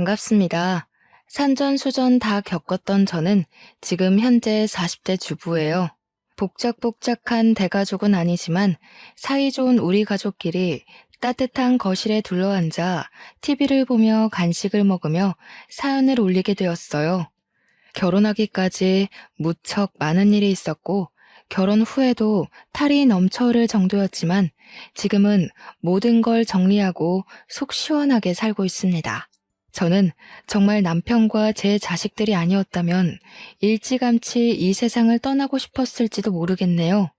반갑습니다. 산전수전 다 겪었던 저는 지금 현재 40대 주부예요. 복작복작한 대가족은 아니지만 사이좋은 우리 가족끼리 따뜻한 거실에 둘러앉아 TV를 보며 간식을 먹으며 사연을 올리게 되었어요. 결혼하기까지 무척 많은 일이 있었고 결혼 후에도 탈이 넘쳐 흐를 정도였지만 지금은 모든 걸 정리하고 속 시원하게 살고 있습니다. 저는 정말 남편과 제 자식들이 아니었다면 일찌감치 이 세상을 떠나고 싶었을지도 모르겠네요.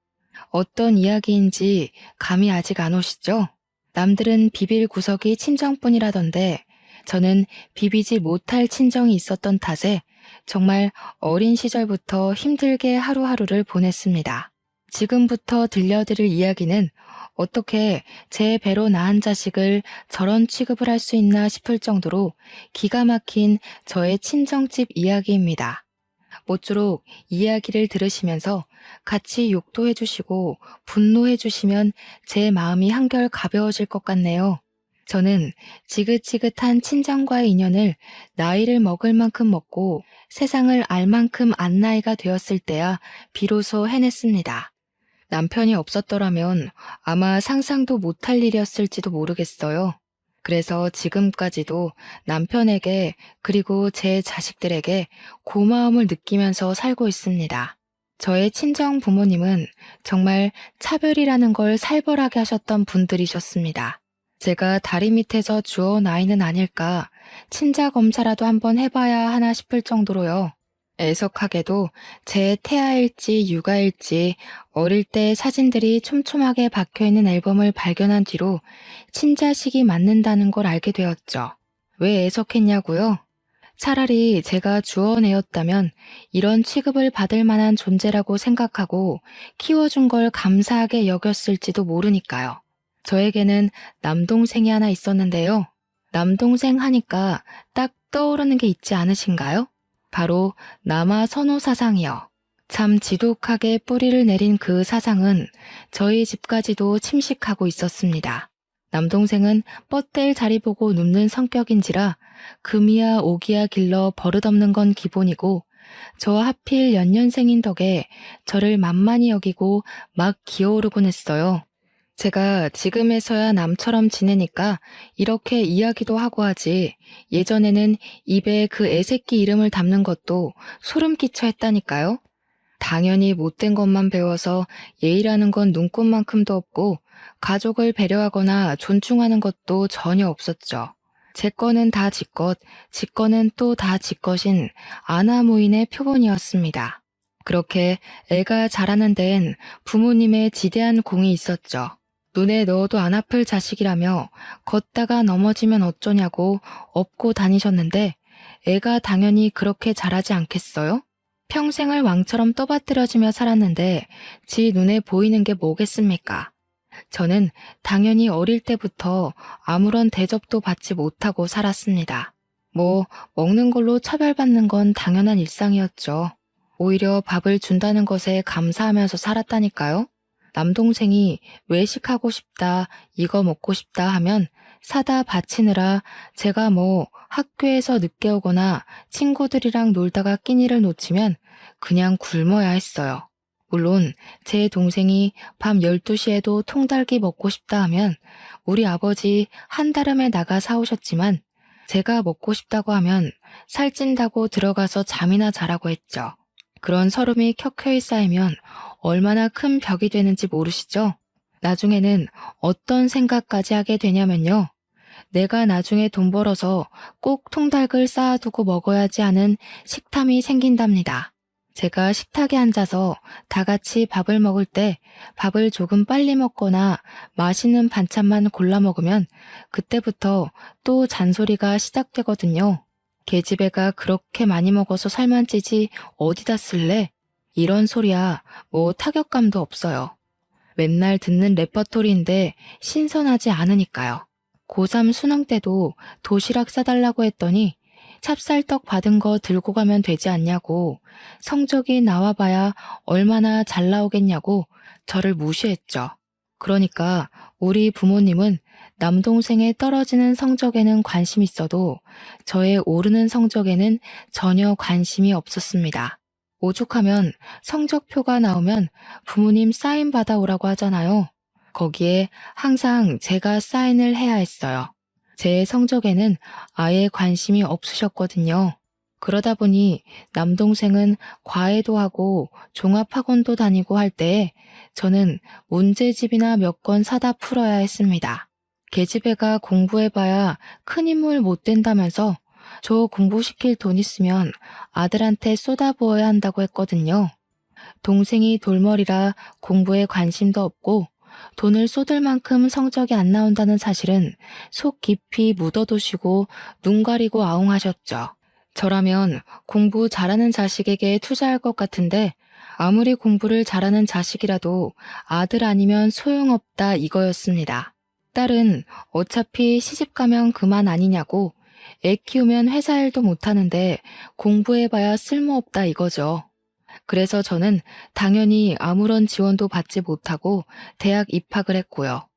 어떤 이야기인지 감이 아직 안 오시죠? 남들은 비빌 구석이 친정뿐이라던데 저는 비비지 못할 친정이 있었던 탓에 정말 어린 시절부터 힘들게 하루하루를 보냈습니다. 지금부터 들려드릴 이야기는 어떻게 제 배로 낳은 자식을 저런 취급을 할 수 있나 싶을 정도로 기가 막힌 저의 친정집 이야기입니다. 모쪼록 이야기를 들으시면서 같이 욕도 해주시고 분노해주시면 제 마음이 한결 가벼워질 것 같네요. 저는 지긋지긋한 친정과의 인연을 나이를 먹을 만큼 먹고 세상을 알 만큼 안 나이가 되었을 때야 비로소 해냈습니다. 남편이 없었더라면 아마 상상도 못할 일이었을지도 모르겠어요. 그래서 지금까지도 남편에게 그리고 제 자식들에게 고마움을 느끼면서 살고 있습니다. 저의 친정 부모님은 정말 차별이라는 걸 살벌하게 하셨던 분들이셨습니다. 제가 다리 밑에서 주워 아이는 아닐까 친자 검사라도 한번 해봐야 하나 싶을 정도로요. 애석하게도 제 태아일지 육아일지 어릴 때 사진들이 촘촘하게 박혀있는 앨범을 발견한 뒤로 친자식이 맞는다는 걸 알게 되었죠. 왜 애석했냐고요? 차라리 제가 주워내었다면 이런 취급을 받을 만한 존재라고 생각하고 키워준 걸 감사하게 여겼을지도 모르니까요. 저에게는 남동생이 하나 있었는데요. 남동생 하니까 딱 떠오르는 게 있지 않으신가요? 바로 남아 선호 사상이요. 참 지독하게 뿌리를 내린 그 사상은 저희 집까지도 침식하고 있었습니다. 남동생은 뻗댈 자리 보고 눕는 성격인지라 금이야 오기야 길러 버릇없는 건 기본이고 저 하필 연년생인 덕에 저를 만만히 여기고 막 기어오르곤 했어요. 제가 지금에서야 남처럼 지내니까 이렇게 이야기도 하고 하지 예전에는 입에 그 애새끼 이름을 담는 것도 소름 끼쳐 했다니까요. 당연히 못된 것만 배워서 예의라는 건 눈꽃만큼도 없고 가족을 배려하거나 존중하는 것도 전혀 없었죠. 제 거는 다 지 것, 지 거는 또 다 지 것인 아나무인의 표본이었습니다. 그렇게 애가 자라는 데엔 부모님의 지대한 공이 있었죠. 눈에 넣어도 안 아플 자식이라며 걷다가 넘어지면 어쩌냐고 업고 다니셨는데 애가 당연히 그렇게 자라지 않겠어요? 평생을 왕처럼 떠받들여지며 살았는데 지 눈에 보이는 게 뭐겠습니까? 저는 당연히 어릴 때부터 아무런 대접도 받지 못하고 살았습니다. 먹는 걸로 차별받는 건 당연한 일상이었죠. 오히려 밥을 준다는 것에 감사하면서 살았다니까요. 남동생이 외식하고 싶다, 이거 먹고 싶다 하면 사다 바치느라 제가 학교에서 늦게 오거나 친구들이랑 놀다가 끼니를 놓치면 그냥 굶어야 했어요. 물론 제 동생이 밤 12시에도 통닭이 먹고 싶다 하면 우리 아버지 한달음에 나가 사오셨지만 제가 먹고 싶다고 하면 살찐다고 들어가서 잠이나 자라고 했죠. 그런 서름이 켜켜이 쌓이면 얼마나 큰 벽이 되는지 모르시죠? 나중에는 어떤 생각까지 하게 되냐면요. 내가 나중에 돈 벌어서 꼭 통닭을 쌓아두고 먹어야지 하는 식탐이 생긴답니다. 제가 식탁에 앉아서 다 같이 밥을 먹을 때 밥을 조금 빨리 먹거나 맛있는 반찬만 골라 먹으면 그때부터 또 잔소리가 시작되거든요. 계집애가 그렇게 많이 먹어서 살만 찌지 어디다 쓸래? 이런 소리야 타격감도 없어요. 맨날 듣는 레퍼토리인데 신선하지 않으니까요. 고3 수능 때도 도시락 싸달라고 했더니 찹쌀떡 받은 거 들고 가면 되지 않냐고 성적이 나와봐야 얼마나 잘 나오겠냐고 저를 무시했죠. 그러니까 우리 부모님은 남동생의 떨어지는 성적에는 관심 있어도 저의 오르는 성적에는 전혀 관심이 없었습니다. 오죽하면 성적표가 나오면 부모님 사인 받아오라고 하잖아요. 거기에 항상 제가 사인을 해야 했어요. 제 성적에는 아예 관심이 없으셨거든요. 그러다 보니 남동생은 과외도 하고 종합학원도 다니고 할 때에 저는 문제집이나 몇 권 사다 풀어야 했습니다. 계집애가 공부해봐야 큰 인물 못 된다면서 저 공부시킬 돈 있으면 아들한테 쏟아부어야 한다고 했거든요. 동생이 돌머리라 공부에 관심도 없고 돈을 쏟을 만큼 성적이 안 나온다는 사실은 속 깊이 묻어두시고 눈 가리고 아웅하셨죠. 저라면 공부 잘하는 자식에게 투자할 것 같은데 아무리 공부를 잘하는 자식이라도 아들 아니면 소용없다 이거였습니다. 딸은 어차피 시집가면 그만 아니냐고 애 키우면 회사 일도 못하는데 공부해봐야 쓸모없다 이거죠. 그래서 저는 당연히 아무런 지원도 받지 못하고 대학 입학을 했고요.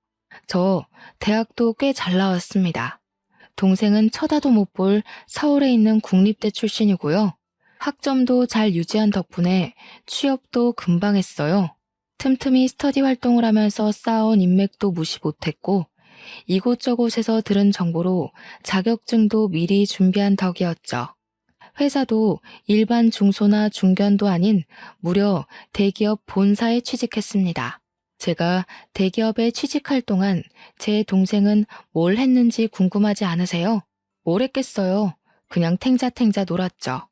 저 대학도 꽤 잘 나왔습니다. 동생은 쳐다도 못 볼 서울에 있는 국립대 출신이고요. 학점도 잘 유지한 덕분에 취업도 금방 했어요. 틈틈이 스터디 활동을 하면서 쌓아온 인맥도 무시 못했고 이곳저곳에서 들은 정보로 자격증도 미리 준비한 덕이었죠. 회사도 일반 중소나 중견도 아닌 무려 대기업 본사에 취직했습니다. 제가 대기업에 취직할 동안 제 동생은 뭘 했는지 궁금하지 않으세요? 뭘 했겠어요? 그냥 탱자탱자 놀았죠.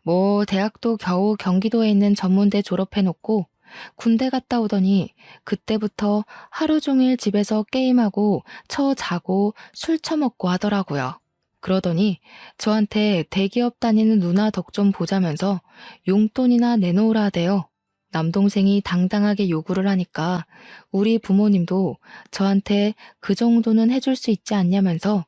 뭐 대학도 겨우 경기도에 있는 전문대 졸업해놓고 군대 갔다 오더니 그때부터 하루 종일 집에서 게임하고 자고 술 처먹고 하더라고요. 그러더니 저한테 대기업 다니는 누나 덕 좀 보자면서 용돈이나 내놓으라 하대요. 남동생이 당당하게 요구를 하니까 우리 부모님도 저한테 그 정도는 해줄 수 있지 않냐면서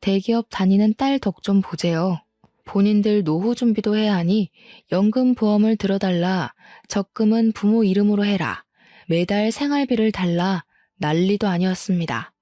대기업 다니는 딸 덕 좀 보재요. 본인들 노후 준비도 해야 하니 연금 보험을 들어달라. 적금은 부모 이름으로 해라. 매달 생활비를 달라. 난리도 아니었습니다.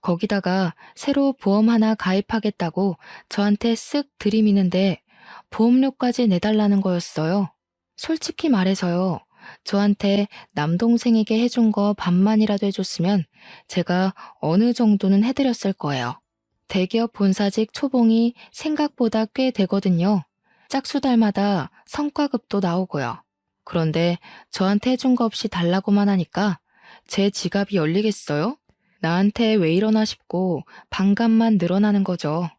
거기다가 새로 보험 하나 가입하겠다고 저한테 쓱 들이미는데 보험료까지 내달라는 거였어요. 솔직히 말해서요. 저한테 남동생에게 해준 거 반만이라도 해줬으면 제가 어느 정도는 해드렸을 거예요. 대기업 본사직 초봉이 생각보다 꽤 되거든요. 짝수달마다 성과급도 나오고요. 그런데 저한테 해준 거 없이 달라고만 하니까 제 지갑이 열리겠어요? 나한테 왜 이러나 싶고 반감만 늘어나는 거죠.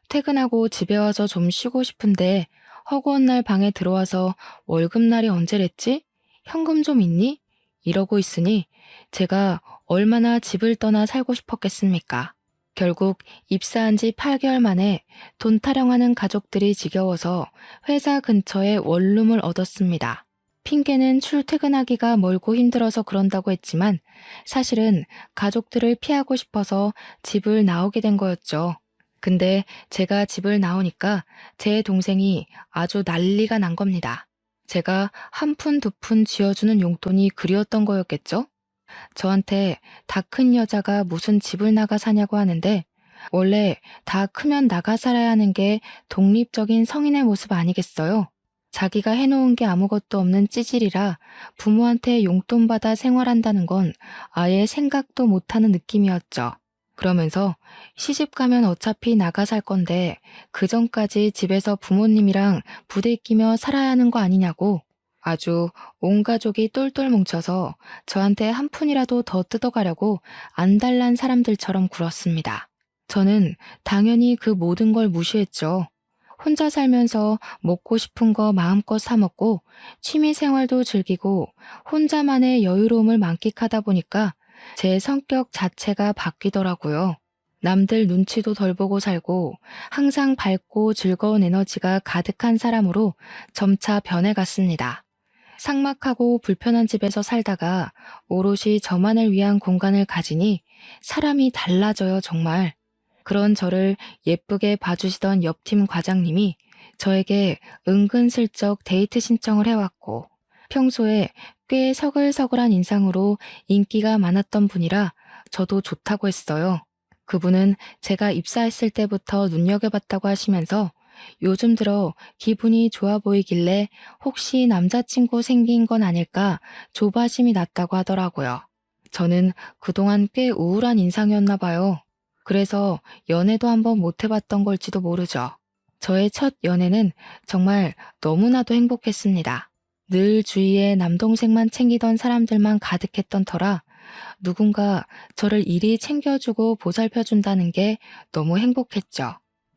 퇴근하고 집에 와서 좀 쉬고 싶은데 허구한 날 방에 들어와서 월급날이 언제랬지? 현금 좀 있니? 이러고 있으니 제가 얼마나 집을 떠나 살고 싶었겠습니까? 결국 입사한 지 8개월 만에 돈 타령하는 가족들이 지겨워서 회사 근처에 원룸을 얻었습니다. 핑계는 출퇴근하기가 멀고 힘들어서 그런다고 했지만 사실은 가족들을 피하고 싶어서 집을 나오게 된 거였죠. 근데 제가 집을 나오니까 제 동생이 아주 난리가 난 겁니다. 제가 한 푼 두 푼 쥐어주는 용돈이 그리웠던 거였겠죠? 저한테 다 큰 여자가 무슨 집을 나가 사냐고 하는데 원래 다 크면 나가 살아야 하는 게 독립적인 성인의 모습 아니겠어요? 자기가 해놓은 게 아무것도 없는 찌질이라 부모한테 용돈 받아 생활한다는 건 아예 생각도 못하는 느낌이었죠. 그러면서 시집 가면 어차피 나가 살 건데 그 전까지 집에서 부모님이랑 부대끼며 살아야 하는 거 아니냐고 아주 온 가족이 똘똘 뭉쳐서 저한테 한 푼이라도 더 뜯어가려고 안달난 사람들처럼 굴었습니다. 저는 당연히 그 모든 걸 무시했죠. 혼자 살면서 먹고 싶은 거 마음껏 사 먹고 취미 생활도 즐기고 혼자만의 여유로움을 만끽하다 보니까 제 성격 자체가 바뀌더라고요. 남들 눈치도 덜 보고 살고 항상 밝고 즐거운 에너지가 가득한 사람으로 점차 변해갔습니다. 삭막하고 불편한 집에서 살다가 오롯이 저만을 위한 공간을 가지니 사람이 달라져요, 정말. 그런 저를 예쁘게 봐주시던 옆팀 과장님이 저에게 은근슬쩍 데이트 신청을 해왔고 평소에 꽤 서글서글한 인상으로 인기가 많았던 분이라 저도 좋다고 했어요. 그분은 제가 입사했을 때부터 눈여겨봤다고 하시면서 요즘 들어 기분이 좋아 보이길래 혹시 남자친구 생긴 건 아닐까 조바심이 났다고 하더라고요. 저는 그동안 꽤 우울한 인상이었나 봐요. 그래서 연애도 한번 못 해봤던 걸지도 모르죠. 저의 첫 연애는 정말 너무나도 행복했습니다. 늘 주위에 남동생만 챙기던 사람들만 가득했던 터라 누군가 저를 이리 챙겨주고 보살펴준다는 게 너무 행복했죠.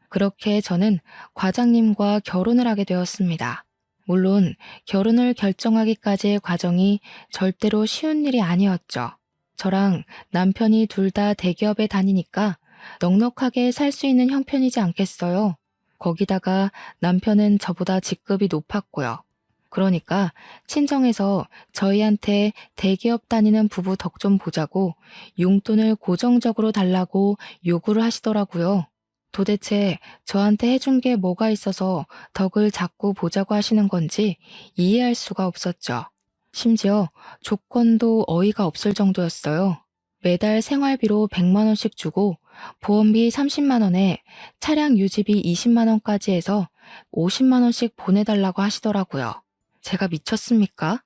그렇게 저는 과장님과 결혼을 하게 되었습니다. 물론 결혼을 결정하기까지의 과정이 절대로 쉬운 일이 아니었죠. 저랑 남편이 둘 다 대기업에 다니니까 넉넉하게 살 수 있는 형편이지 않겠어요. 거기다가 남편은 저보다 직급이 높았고요. 그러니까 친정에서 저희한테 대기업 다니는 부부 덕 좀 보자고 용돈을 고정적으로 달라고 요구를 하시더라고요. 도대체 저한테 해준 게 뭐가 있어서 덕을 자꾸 보자고 하시는 건지 이해할 수가 없었죠. 심지어 조건도 어이가 없을 정도였어요. 매달 생활비로 100만 원씩 주고 보험비 30만 원에 차량 유지비 20만 원까지 해서 50만 원씩 보내달라고 하시더라고요. 제가 미쳤습니까?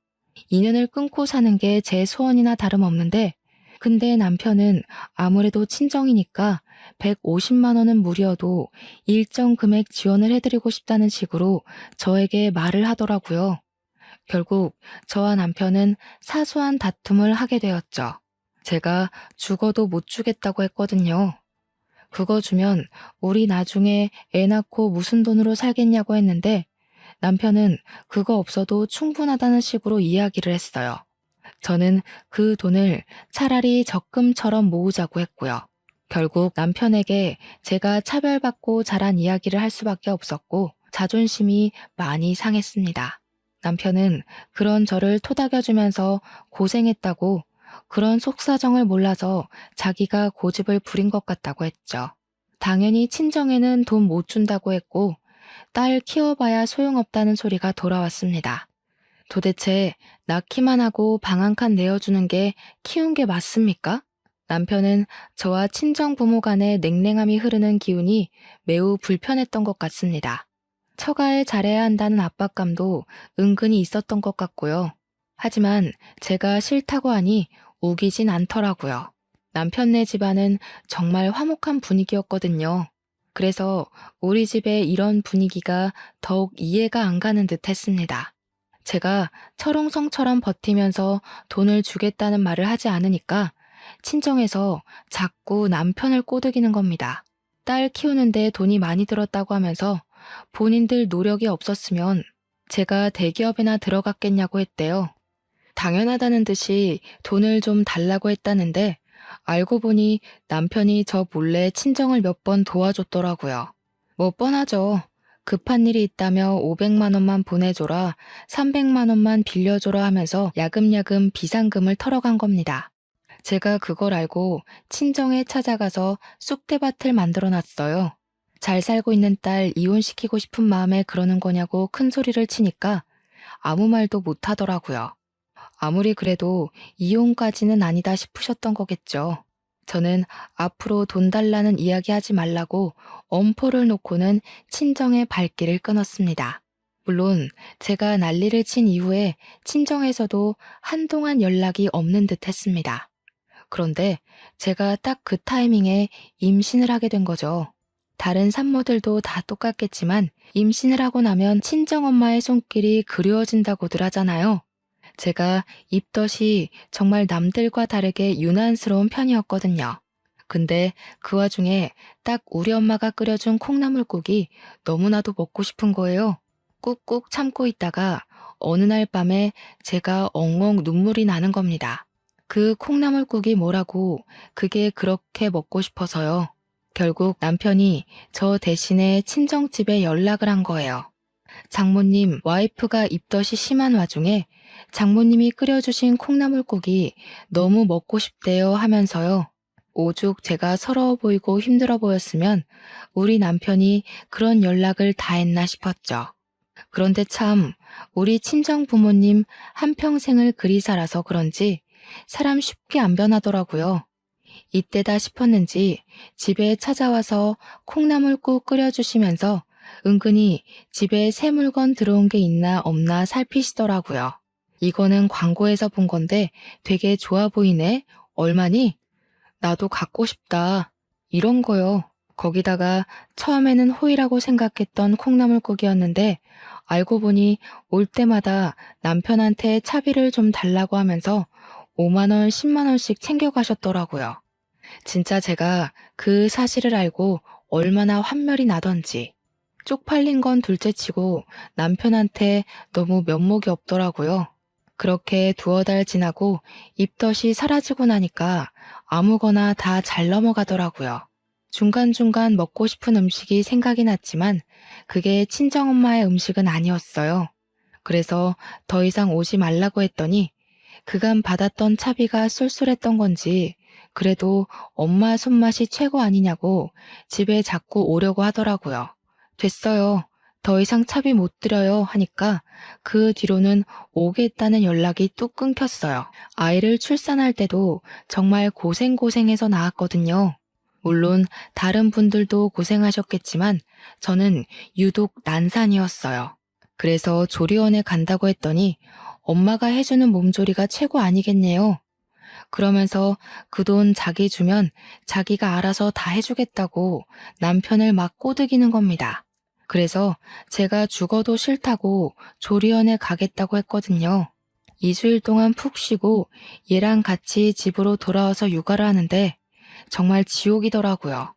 인연을 끊고 사는 게 제 소원이나 다름없는데 근데 남편은 아무래도 친정이니까 150만 원은 무리여도 일정 금액 지원을 해드리고 싶다는 식으로 저에게 말을 하더라고요. 결국 저와 남편은 사소한 다툼을 하게 되었죠. 제가 죽어도 못 주겠다고 했거든요. 그거 주면 우리 나중에 애 낳고 무슨 돈으로 살겠냐고 했는데 남편은 그거 없어도 충분하다는 식으로 이야기를 했어요. 저는 그 돈을 차라리 적금처럼 모으자고 했고요. 결국 남편에게 제가 차별받고 자란 이야기를 할 수밖에 없었고 자존심이 많이 상했습니다. 남편은 그런 저를 토닥여주면서 고생했다고 그런 속사정을 몰라서 자기가 고집을 부린 것 같다고 했죠. 당연히 친정에는 돈 못 준다고 했고 딸 키워봐야 소용없다는 소리가 돌아왔습니다. 도대체 낳기만 하고 방 한 칸 내어주는 게 키운 게 맞습니까? 남편은 저와 친정 부모 간의 냉랭함이 흐르는 기운이 매우 불편했던 것 같습니다. 처가에 잘해야 한다는 압박감도 은근히 있었던 것 같고요. 하지만 제가 싫다고 하니 우기진 않더라고요. 남편네 집안은 정말 화목한 분위기였거든요. 그래서 우리 집에 이런 분위기가 더욱 이해가 안 가는 듯 했습니다. 제가 철옹성처럼 버티면서 돈을 주겠다는 말을 하지 않으니까 친정에서 자꾸 남편을 꼬드기는 겁니다. 딸 키우는데 돈이 많이 들었다고 하면서 본인들 노력이 없었으면 제가 대기업에나 들어갔겠냐고 했대요. 당연하다는 듯이 돈을 좀 달라고 했다는데 알고 보니 남편이 저 몰래 친정을 몇 번 도와줬더라고요. 뭐 뻔하죠. 급한 일이 있다며 500만 원만 보내줘라, 300만 원만 빌려줘라 하면서 야금야금 비상금을 털어간 겁니다. 제가 그걸 알고 친정에 찾아가서 쑥대밭을 만들어 놨어요. 잘 살고 있는 딸 이혼시키고 싶은 마음에 그러는 거냐고 큰 소리를 치니까 아무 말도 못 하더라고요. 아무리 그래도 이혼까지는 아니다 싶으셨던 거겠죠. 저는 앞으로 돈 달라는 이야기 하지 말라고 엄포를 놓고는 친정의 발길을 끊었습니다. 물론 제가 난리를 친 이후에 친정에서도 한동안 연락이 없는 듯 했습니다. 그런데 제가 딱 그 타이밍에 임신을 하게 된 거죠. 다른 산모들도 다 똑같겠지만 임신을 하고 나면 친정엄마의 손길이 그리워진다고들 하잖아요. 제가 입덧이 정말 남들과 다르게 유난스러운 편이었거든요. 근데 그 와중에 딱 우리 엄마가 끓여준 콩나물국이 너무나도 먹고 싶은 거예요. 꾹꾹 참고 있다가 어느 날 밤에 제가 엉엉 눈물이 나는 겁니다. 그 콩나물국이 뭐라고 그게 그렇게 먹고 싶어서요. 결국 남편이 저 대신에 친정집에 연락을 한 거예요. 장모님, 와이프가 입덧이 심한 와중에 장모님이 끓여주신 콩나물국이 너무 먹고 싶대요 하면서요. 오죽 제가 서러워 보이고 힘들어 보였으면 우리 남편이 그런 연락을 다 했나 싶었죠. 그런데 참 우리 친정 부모님 한평생을 그리 살아서 그런지 사람 쉽게 안 변하더라고요. 이때다 싶었는지 집에 찾아와서 콩나물국 끓여주시면서 은근히 집에 새 물건 들어온 게 있나 없나 살피시더라고요. 이거는 광고에서 본 건데 되게 좋아 보이네. 얼마니? 나도 갖고 싶다. 이런 거요. 거기다가 처음에는 호의라고 생각했던 콩나물국이었는데 알고 보니 올 때마다 남편한테 차비를 좀 달라고 하면서 5만 원, 10만 원씩 챙겨가셨더라고요. 진짜 제가 그 사실을 알고 얼마나 환멸이 나던지. 쪽팔린 건 둘째치고 남편한테 너무 면목이 없더라고요. 그렇게 두어 달 지나고 입덧이 사라지고 나니까 아무거나 다 잘 넘어가더라고요. 중간중간 먹고 싶은 음식이 생각이 났지만 그게 친정엄마의 음식은 아니었어요. 그래서 더 이상 오지 말라고 했더니 그간 받았던 차비가 쏠쏠했던 건지 그래도 엄마 손맛이 최고 아니냐고 집에 자꾸 오려고 하더라고요. 됐어요. 더 이상 차비 못 드려요 하니까 그 뒤로는 오겠다는 연락이 뚝 끊겼어요. 아이를 출산할 때도 정말 고생고생해서 낳았거든요. 물론 다른 분들도 고생하셨겠지만 저는 유독 난산이었어요. 그래서 조리원에 간다고 했더니 엄마가 해주는 몸조리가 최고 아니겠네요. 그러면서 그 돈 자기 주면 자기가 알아서 다 해주겠다고 남편을 막 꼬드기는 겁니다. 그래서 제가 죽어도 싫다고 조리원에 가겠다고 했거든요. 2주일 동안 푹 쉬고 얘랑 같이 집으로 돌아와서 육아를 하는데 정말 지옥이더라고요.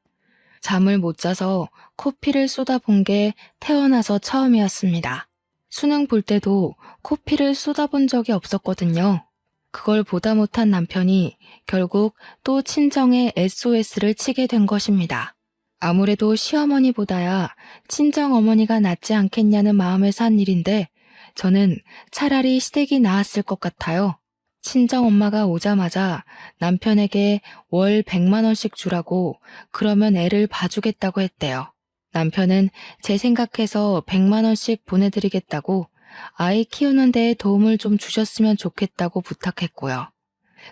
잠을 못 자서 코피를 쏟아본 게 태어나서 처음이었습니다. 수능 볼 때도 코피를 쏟아본 적이 없었거든요. 그걸 보다 못한 남편이 결국 또 친정에 SOS를 치게 된 것입니다. 아무래도 시어머니보다야 친정어머니가 낫지 않겠냐는 마음에서 한 일인데 저는 차라리 시댁이 나았을 것 같아요. 친정엄마가 오자마자 남편에게 월 100만 원씩 주라고 그러면 애를 봐주겠다고 했대요. 남편은 제 생각해서 100만 원씩 보내드리겠다고 아이 키우는 데에 도움을 좀 주셨으면 좋겠다고 부탁했고요.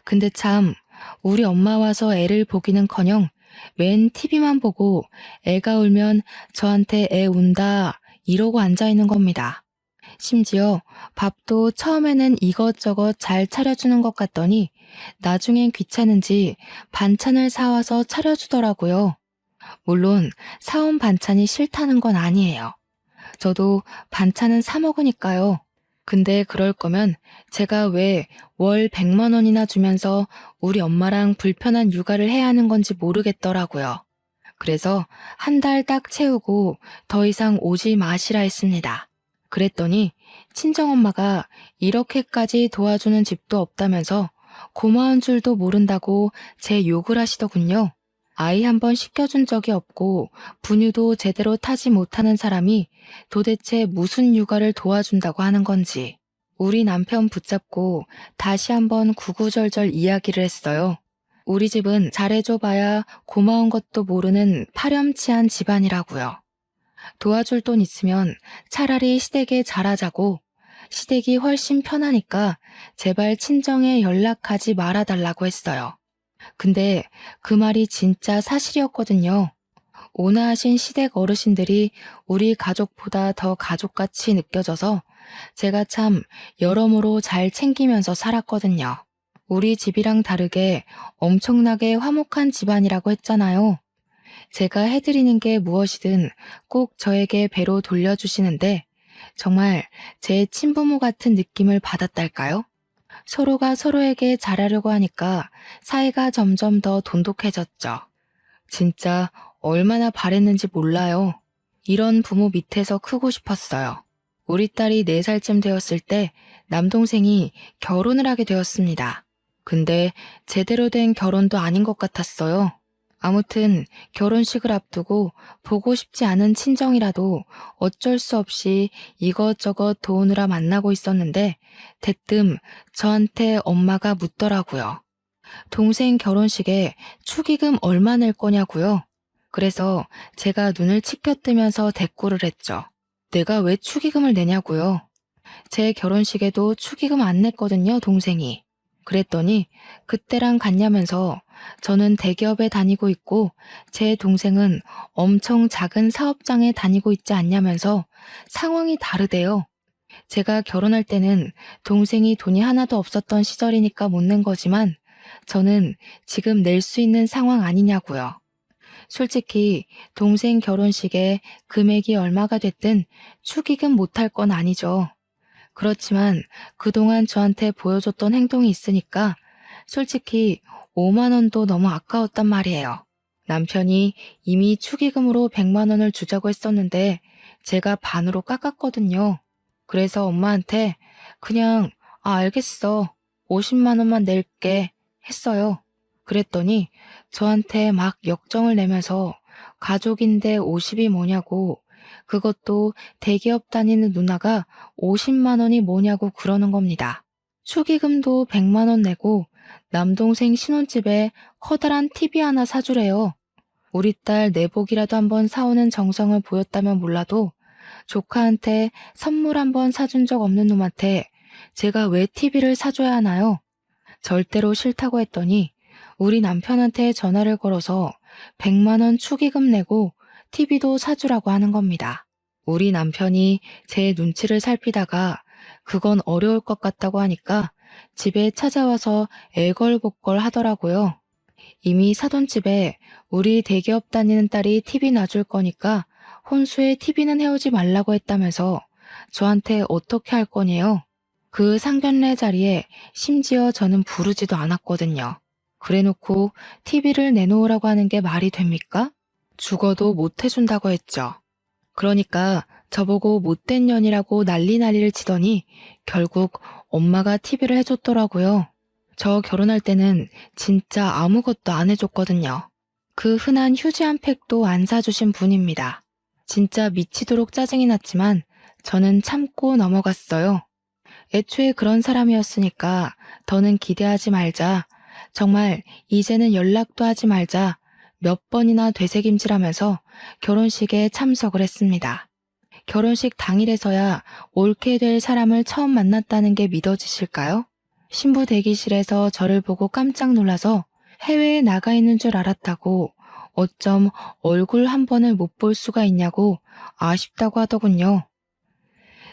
근데 참 우리 엄마 와서 애를 보기는커녕 맨 TV만 보고 애가 울면 저한테 애 운다 이러고 앉아있는 겁니다. 심지어 밥도 처음에는 이것저것 잘 차려주는 것 같더니 나중엔 귀찮은지 반찬을 사와서 차려주더라고요. 물론 사온 반찬이 싫다는 건 아니에요. 저도 반찬은 사 먹으니까요. 근데 그럴 거면 제가 왜 월 100만 원이나 주면서 우리 엄마랑 불편한 육아를 해야 하는 건지 모르겠더라고요. 그래서 한 달 딱 채우고 더 이상 오지 마시라 했습니다. 그랬더니 친정엄마가 이렇게까지 도와주는 집도 없다면서 고마운 줄도 모른다고 제 욕을 하시더군요. 아이 한 번 씻겨준 적이 없고 분유도 제대로 타지 못하는 사람이 도대체 무슨 육아를 도와준다고 하는 건지. 우리 남편 붙잡고 다시 한번 구구절절 이야기를 했어요. 우리 집은 잘해줘봐야 고마운 것도 모르는 파렴치한 집안이라고요. 도와줄 돈 있으면 차라리 시댁에 잘하자고, 시댁이 훨씬 편하니까 제발 친정에 연락하지 말아달라고 했어요. 근데 그 말이 진짜 사실이었거든요. 온화하신 시댁 어르신들이 우리 가족보다 더 가족같이 느껴져서 제가 참 여러모로 잘 챙기면서 살았거든요. 우리 집이랑 다르게 엄청나게 화목한 집안이라고 했잖아요. 제가 해드리는 게 무엇이든 꼭 저에게 배로 돌려주시는데 정말 제 친부모 같은 느낌을 받았달까요? 서로가 서로에게 잘하려고 하니까 사이가 점점 더 돈독해졌죠. 진짜 얼마나 바랬는지 몰라요. 이런 부모 밑에서 크고 싶었어요. 우리 딸이 4살쯤 되었을 때 남동생이 결혼을 하게 되었습니다. 근데 제대로 된 결혼도 아닌 것 같았어요. 아무튼 결혼식을 앞두고 보고 싶지 않은 친정이라도 어쩔 수 없이 이것저것 도우느라 만나고 있었는데 대뜸 저한테 엄마가 묻더라고요. 동생 결혼식에 축의금 얼마 낼 거냐고요. 그래서 제가 눈을 치켜뜨면서 대꾸를 했죠. 내가 왜 축의금을 내냐고요. 제 결혼식에도 축의금 안 냈거든요, 동생이. 그랬더니 그때랑 같냐면서 저는 대기업에 다니고 있고 제 동생은 엄청 작은 사업장에 다니고 있지 않냐면서 상황이 다르대요. 제가 결혼할 때는 동생이 돈이 하나도 없었던 시절이니까 못 낸 거지만 저는 지금 낼 수 있는 상황 아니냐고요. 솔직히 동생 결혼식에 금액이 얼마가 됐든 축의금 못할 건 아니죠. 그렇지만 그동안 저한테 보여줬던 행동이 있으니까 솔직히 5만 원도 너무 아까웠단 말이에요. 남편이 이미 축의금으로 100만 원을 주자고 했었는데 제가 반으로 깎았거든요. 그래서 엄마한테 그냥 알겠어. 50만 원만 낼게 했어요. 그랬더니 저한테 막 역정을 내면서 가족인데 50이 뭐냐고 그것도 대기업 다니는 누나가 50만 원이 뭐냐고 그러는 겁니다. 축의금도 100만 원 내고 남동생 신혼집에 커다란 TV 하나 사주래요. 우리 딸 내복이라도 한번 사오는 정성을 보였다면 몰라도 조카한테 선물 한번 사준 적 없는 놈한테 제가 왜 TV를 사줘야 하나요? 절대로 싫다고 했더니 우리 남편한테 전화를 걸어서 100만 원 축의금 내고 TV도 사주라고 하는 겁니다. 우리 남편이 제 눈치를 살피다가 그건 어려울 것 같다고 하니까 집에 찾아와서 애걸복걸 하더라고요. 이미 사돈 집에 우리 대기업 다니는 딸이 TV 놔줄 거니까 혼수에 TV는 해오지 말라고 했다면서 저한테 어떻게 할 거냐요? 그 상견례 자리에 심지어 저는 부르지도 않았거든요. 그래놓고 TV를 내놓으라고 하는 게 말이 됩니까? 죽어도 못 해준다고 했죠. 그러니까 저보고 못된 년이라고 난리를 치더니 결국 엄마가 TV를 해줬더라고요. 저 결혼할 때는 진짜 아무것도 안 해줬거든요. 그 흔한 휴지 한 팩도 안 사주신 분입니다. 진짜 미치도록 짜증이 났지만 저는 참고 넘어갔어요. 애초에 그런 사람이었으니까 더는 기대하지 말자. 정말 이제는 연락도 하지 말자. 몇 번이나 되새김질하면서 결혼식에 참석을 했습니다. 결혼식 당일에서야 옳게 될 사람을 처음 만났다는 게 믿어지실까요? 신부 대기실에서 저를 보고 깜짝 놀라서 해외에 나가 있는 줄 알았다고 어쩜 얼굴 한 번을 못 볼 수가 있냐고 아쉽다고 하더군요.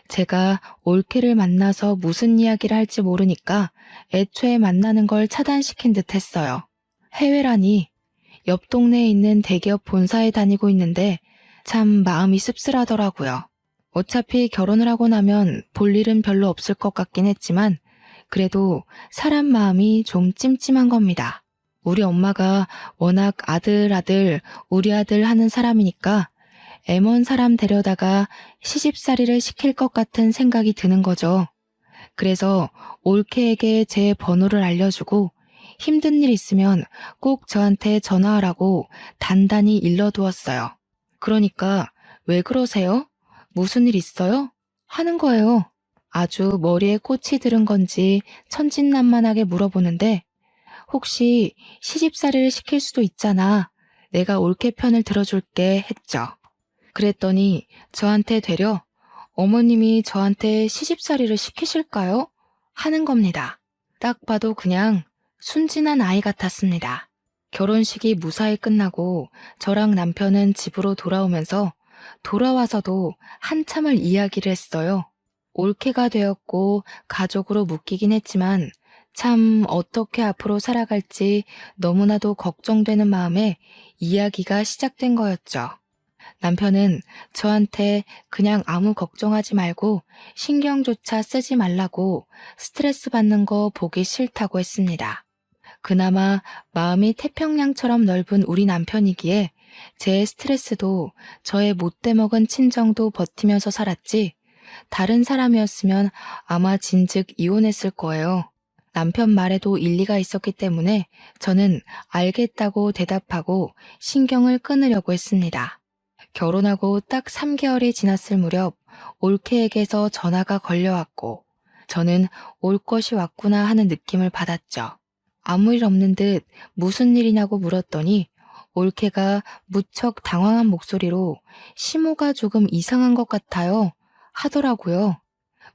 제가 올케를 만나서 무슨 이야기를 할지 모르니까 애초에 만나는 걸 차단시킨 듯 했어요. 해외라니 옆 동네에 있는 대기업 본사에 다니고 있는데 참 마음이 씁쓸하더라고요. 어차피 결혼을 하고 나면 볼 일은 별로 없을 것 같긴 했지만 그래도 사람 마음이 좀 찜찜한 겁니다. 우리 엄마가 워낙 아들 우리 아들 하는 사람이니까 애먼 사람 데려다가 시집살이를 시킬 것 같은 생각이 드는 거죠. 그래서 올케에게 제 번호를 알려주고 힘든 일 있으면 꼭 저한테 전화하라고 단단히 일러두었어요. 그러니까 왜 그러세요? 무슨 일 있어요? 하는 거예요. 아주 머리에 꽃이 들은 건지 천진난만하게 물어보는데 혹시 시집살이를 시킬 수도 있잖아. 내가 올케 편을 들어줄게 했죠. 그랬더니 저한테 되려 어머님이 저한테 시집살이를 시키실까요? 하는 겁니다. 딱 봐도 그냥 순진한 아이 같았습니다. 결혼식이 무사히 끝나고 저랑 남편은 집으로 돌아오면서 돌아와서도 한참을 이야기를 했어요. 올케가 되었고 가족으로 묶이긴 했지만 참 어떻게 앞으로 살아갈지 너무나도 걱정되는 마음에 이야기가 시작된 거였죠. 남편은 저한테 그냥 아무 걱정하지 말고 신경조차 쓰지 말라고 스트레스 받는 거 보기 싫다고 했습니다. 그나마 마음이 태평양처럼 넓은 우리 남편이기에 제 스트레스도 저의 못돼 먹은 친정도 버티면서 살았지 다른 사람이었으면 아마 진즉 이혼했을 거예요. 남편 말에도 일리가 있었기 때문에 저는 알겠다고 대답하고 신경을 끊으려고 했습니다. 결혼하고 딱 3개월이 지났을 무렵 올케에게서 전화가 걸려왔고 저는 올 것이 왔구나 하는 느낌을 받았죠. 아무 일 없는 듯 무슨 일이냐고 물었더니 올케가 무척 당황한 목소리로 시모가 조금 이상한 것 같아요 하더라고요.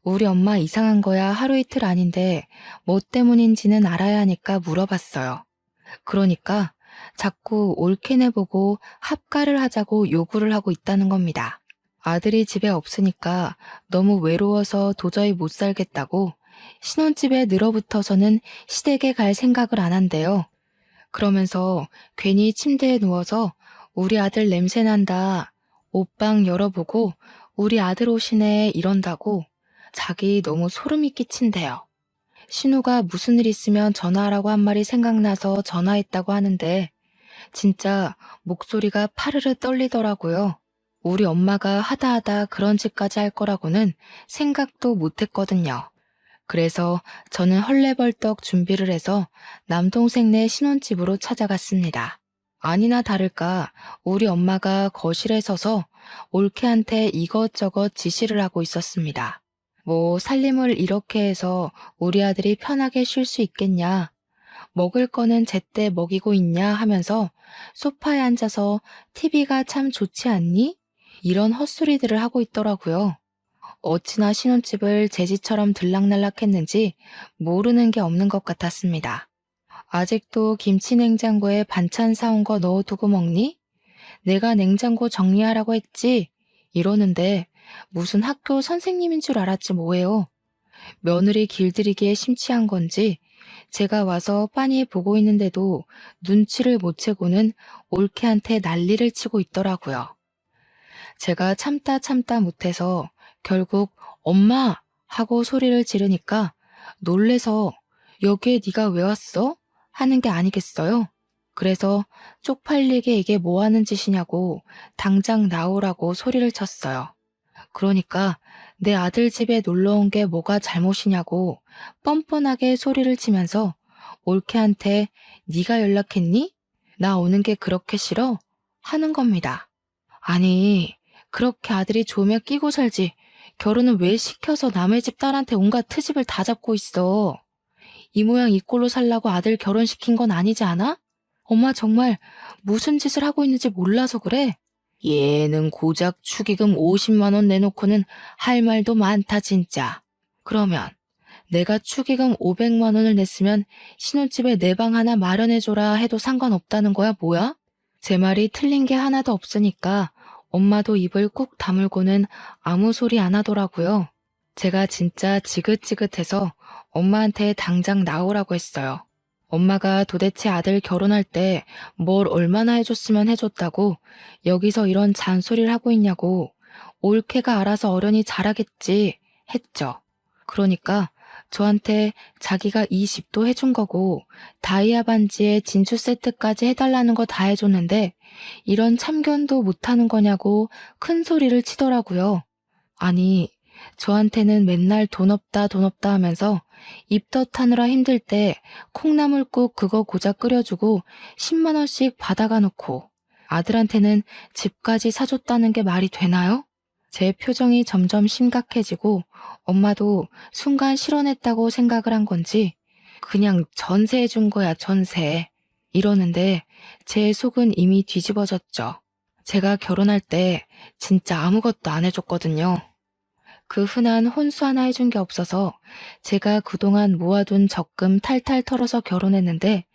우리 엄마 이상한 거야 하루 이틀 아닌데 뭐 때문인지는 알아야 하니까 물어봤어요. 그러니까 자꾸 옳게 내보고 합가를 하자고 요구를 하고 있다는 겁니다. 아들이 집에 없으니까 너무 외로워서 도저히 못 살겠다고 신혼집에 늘어붙어서는 시댁에 갈 생각을 안 한대요. 그러면서 괜히 침대에 누워서 우리 아들 냄새 난다. 옷방 열어보고 우리 아들 오시네 이런다고 자기 너무 소름이 끼친대요. 신우가 무슨 일 있으면 전화하라고 한 말이 생각나서 전화했다고 하는데 진짜 목소리가 파르르 떨리더라고요. 우리 엄마가 하다 그런 짓까지 할 거라고는 생각도 못 했거든요. 그래서 저는 헐레벌떡 준비를 해서 남동생네 신혼집으로 찾아갔습니다. 아니나 다를까 우리 엄마가 거실에 서서 올케한테 이것저것 지시를 하고 있었습니다. 뭐 살림을 이렇게 해서 우리 아들이 편하게 쉴 수 있겠냐, 먹을 거는 제때 먹이고 있냐 하면서 소파에 앉아서 TV가 참 좋지 않니? 이런 헛소리들을 하고 있더라고요. 어찌나 신혼집을 제 집처럼 들락날락했는지 모르는 게 없는 것 같았습니다. 아직도 김치 냉장고에 반찬 사온 거 넣어두고 먹니? 내가 냉장고 정리하라고 했지? 이러는데 무슨 학교 선생님인 줄 알았지 뭐예요. 며느리 길들이기에 심취한 건지 제가 와서 빤히 보고 있는데도 눈치를 못 채고는 올케한테 난리를 치고 있더라고요. 제가 참다 못해서 결국 엄마 하고 소리를 지르니까 놀래서 여기에 네가 왜 왔어? 하는 게 아니겠어요? 그래서 쪽팔리게 이게 뭐 하는 짓이냐고 당장 나오라고 소리를 쳤어요. 그러니까 내 아들 집에 놀러 온 게 뭐가 잘못이냐고 뻔뻔하게 소리를 치면서 올케한테 네가 연락했니? 나 오는 게 그렇게 싫어? 하는 겁니다. 아니, 그렇게 아들이 좋으면 끼고 살지. 결혼은 왜 시켜서 남의 집 딸한테 온갖 트집을 다 잡고 있어. 이 모양 이 꼴로 살라고 아들 결혼시킨 건 아니지 않아? 엄마 정말 무슨 짓을 하고 있는지 몰라서 그래. 얘는 고작 축의금 50만 원 내놓고는 할 말도 많다 진짜. 그러면 내가 축의금 500만 원을 냈으면 신혼집에 내 방 하나 마련해줘라 해도 상관없다는 거야 뭐야? 제 말이 틀린 게 하나도 없으니까 엄마도 입을 꾹 다물고는 아무 소리 안 하더라고요. 제가 진짜 지긋지긋해서 엄마한테 당장 나오라고 했어요. 엄마가 도대체 아들 결혼할 때 뭘 얼마나 해줬으면 해줬다고 여기서 이런 잔소리를 하고 있냐고 올케가 알아서 어련히 잘하겠지 했죠. 그러니까 저한테 자기가 이 집도 해준 거고 다이아 반지에 진주 세트까지 해달라는 거 다 해줬는데 이런 참견도 못하는 거냐고 큰 소리를 치더라고요. 아니, 저한테는 맨날 돈 없다 하면서 입덧하느라 힘들 때 콩나물국 그거 고작 끓여주고 10만 원씩 받아가 놓고 아들한테는 집까지 사줬다는 게 말이 되나요? 제 표정이 점점 심각해지고 엄마도 순간 실언했다고 생각을 한 건지 그냥 전세해 준 거야 전세 이러는데 제 속은 이미 뒤집어졌죠. 제가 결혼할 때 진짜 아무것도 안 해줬거든요. 그 흔한 혼수 하나 해준 게 없어서 제가 그동안 모아둔 적금 탈탈 털어서 결혼했는데